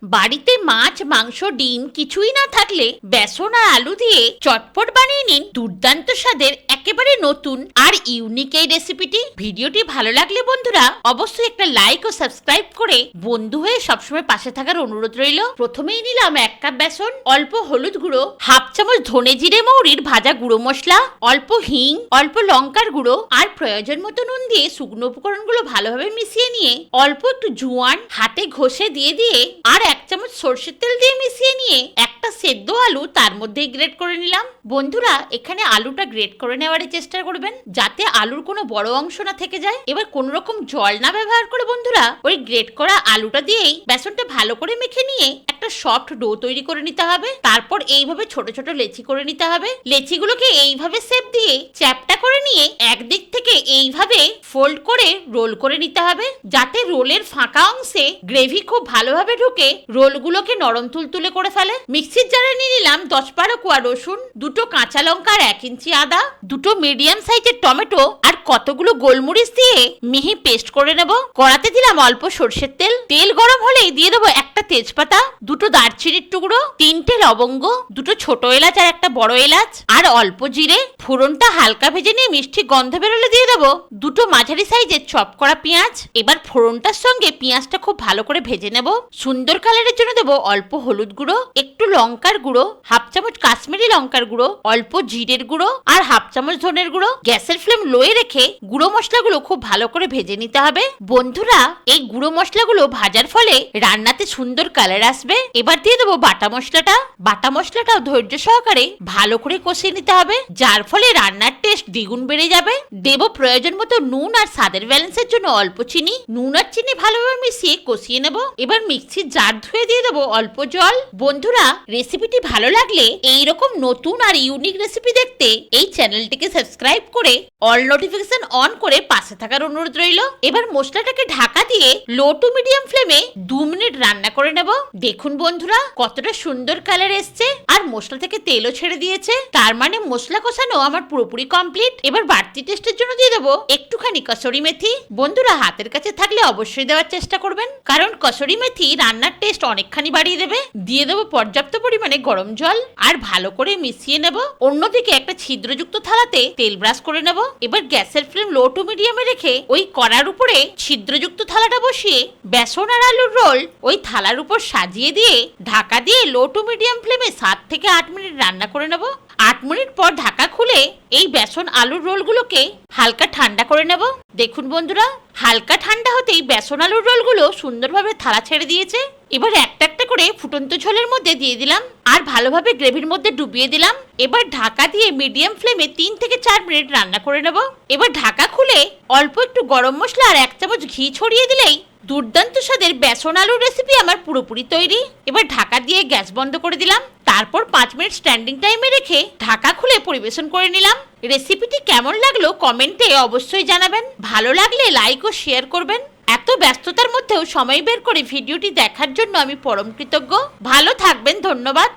বাড়িতে মাছ মাংস ডিম কিছুই না থাকলে বেসন আর আলু দিয়ে চটপট বানিয়ে নিন দুর্দান্ত স্বাদের একেবারে নতুন আর ইউনিক এই রেসিপিটি। ভিডিওটি ভালো লাগলে বন্ধুরা অবশ্যই একটা লাইক ও সাবস্ক্রাইব করে বন্ধু হয়ে সবসময় পাশে থাকার অনুরোধ রইল। প্রথমেই নিলাম 1 কাপ বেসন, অল্প হলুদ গুঁড়ো, হাফ চামচ ধনে জিরে মৌরির ভাজা গুঁড়ো মশলা, অল্প হিং, অল্প লঙ্কার গুঁড়ো আর প্রয়োজন মতো নুন দিয়ে শুকনো উপকরণগুলো ভালোভাবে মিশিয়ে নিয়ে অল্প একটু জোয়ান হাতে ঘষে দিয়ে আর 1 চামচ সরষের তেল দিয়ে মিশিয়ে নিয়ে একটা সেদ্ধ আলু তার মধ্যেই গ্রেট করে নিলাম। বন্ধুরা এখানে আলুটা গ্রেট করে নেওয়ার চেষ্টা করবেন যাতে আলুর কোনো বড় অংশ না থেকে যায়। এবার কোন রকম জল না ব্যবহার করে বন্ধুরা ওই গ্রেট করা আলুটা দিয়েই বেসনটা ভালো করে মেখে নিয়ে একটা সফট ডো তৈরি করে নিতে হবে। তারপর এইভাবে ছোট ছোট লেচি করে নিতে হবে। লেচিগুলোকে এইভাবে শেপ দিয়ে চ্যাপটা করে নিয়ে একদিক থেকে এইভাবে ফোল্ড করে রোল করে নিতে হবে যাতে রোলের ফাঁকা অংশে গ্রেভি খুব ভালোভাবে ঢুকে রোলগুলোকে নরম তুলতুলে করে ফেলে। মিক্সির জারে নিয়ে নিলাম 10-12 কোয়া রসুন, 2টো কাঁচা লঙ্কা আর 1 ইঞ্চি আদা, 2টো মিডিয়াম সাইজের টমেটো আর কতগুলো গোলমরিচ দিয়ে মিহি পেস্ট করে নেব। কড়াতে দিলাম অল্প সরষের তেল। তেল গরম হলেই দিয়ে দেবো একটা তেজপাতা, 2টো দারচিনির টুকরো, 3টে লবঙ্গ, 2টো ছোট এলাচ আর একটা বড় এলাচ আর অল্প জিরে। ফোড়নটা হালকা ভেজে নিয়ে মিষ্টি গন্ধ বেরোলে দিয়ে দেবো 2টো মাঝারি সাইজের চপ করা পেঁয়াজ। এবার ফোড়নটার সঙ্গে পেঁয়াজটা খুব ভালো করে ভেজে নেব। সুন্দর কালারের জন্য দেবো অল্প হলুদ গুঁড়ো, একটু লঙ্কার গুঁড়ো, হাফ চামচ কাশ্মীরি লঙ্কার গুঁড়ো, অল্প জিরের গুঁড়ো আর হাফ চামচ ধনের গুঁড়ো। গ্যাসের ফ্লেম লোয়ে রেখে গুঁড়ো মশলাগুলো খুব ভালো করে ভেজে নিতে হবে। বন্ধুরা এই গুঁড়ো মশলাগুলো ভাজার ফলে রান্নাতে সুন্দর কালার আসবে। এবার দিয়ে দেবো বাটা মশলাটা। বাটা মশলাটাও ধৈর্য সহকারে ভালো করে কষিয়ে নিতে হবে যার ফলে রান্নার টেস্ট দ্বিগুণ বেড়ে যাবে। দেবো প্রয়োজন মতো নুন আর স্বাদের ব্যালেন্সের জন্য অল্প চিনি। নুন আর চিনি ভালোভাবে মিশিয়ে কষিয়ে নেব। এবার মিক্সির জার ধুয়ে দিয়ে দেবো অল্প জল। বন্ধুরা রেসিপিটি ভালো লাগলে এইরকম নতুন আর ইউনিক রেসিপি দেখতে এই চ্যানেলটিকে সাবস্ক্রাইব করে অল নোটিফিকেশন অন করে পাশে থাকার অনুরোধ রইল। এবার মশলাটাকে ঢাকা দিয়ে লো টু মিডিয়াম ফ্লেমে 2 মিনিট রান্না করে নেব। দেখুন বন্ধুরা কতটা সুন্দর কালার এসছে আর মশলা থেকে তেলও ছেড়ে দিয়েছে, তার মানে মশলা কষানো আমার পুরোপুরি কমপ্লিট। এবার বাড়তি টেস্টের জন্য দিয়ে দেবো একটুখানি কসুরি মেথি। বন্ধুরা হাতের কাছে থাকলে অবশ্যই দেওয়ার চেষ্টা করবেন কারণ কসুরি মেথি রান্নার টেস্ট অনেকখানি বাড়িয়ে দেবে। দিয়ে দেবো পর্যাপ্ত পরিমাণে গরম জল আর ভালো করে মিশিয়ে নেব। অন্যদিকে একটা ছিদ্রযুক্ত থালাতে তেল ব্রাশ করে নেব। এবার গ্যাসের ফ্লেম লো টু মিডিয়ামে রেখে ওই কড়ার উপরে ছিদ্রযুক্ত থালাটা বসিয়ে বেসন আর আলুর রোল ওই থালার উপর সাজিয়ে দিয়ে ঢাকা দিয়ে লো টু মিডিয়াম ফ্লেমে 7 থেকে 8 মিনিট রান্না করে নেব। 8 মিনিট পর ঢাকা খুলে এই বেসন আলুর রোলগুলোকে হালকা ঠান্ডা করে নেব। দেখুন বন্ধুরা হালকা ঠান্ডা হতেই বেসন আলুর রোলগুলো সুন্দরভাবে থালা ছেড়ে দিয়েছে। এবার একটা একটা করে ফুটন্ত ঝোলের মধ্যে দিয়ে দিলাম আর ভালোভাবে গ্রেভির মধ্যে ডুবিয়ে দিলাম। এবার ঢাকা দিয়ে মিডিয়াম ফ্লেমে 3 থেকে 4 মিনিট রান্না করে নেব। এবার ঢাকা খুলে অল্প একটু গরম মশলা আর 1 চামচ ঘি ছড়িয়ে দিলেই দুর্দান্ত স্বাদের বেসন আলুর রেসিপি আমার পুরোপুরি তৈরি। এবার ঢাকা দিয়ে গ্যাস বন্ধ করে দিলাম। তারপর 5 মিনিট স্ট্যান্ডিং টাইমে রেখে ঢাকা খুলে পরিবেশন করে নিলাম। রেসিপিটি কেমন লাগলো কমেন্টে অবশ্যই জানাবেন। ভালো লাগলে লাইক ও শেয়ার করবেন। এত ব্যস্ততার মধ্যেও সময় বের করে ভিডিওটি দেখার জন্য আমি পরম কৃতজ্ঞ। ভালো থাকবেন, ধন্যবাদ।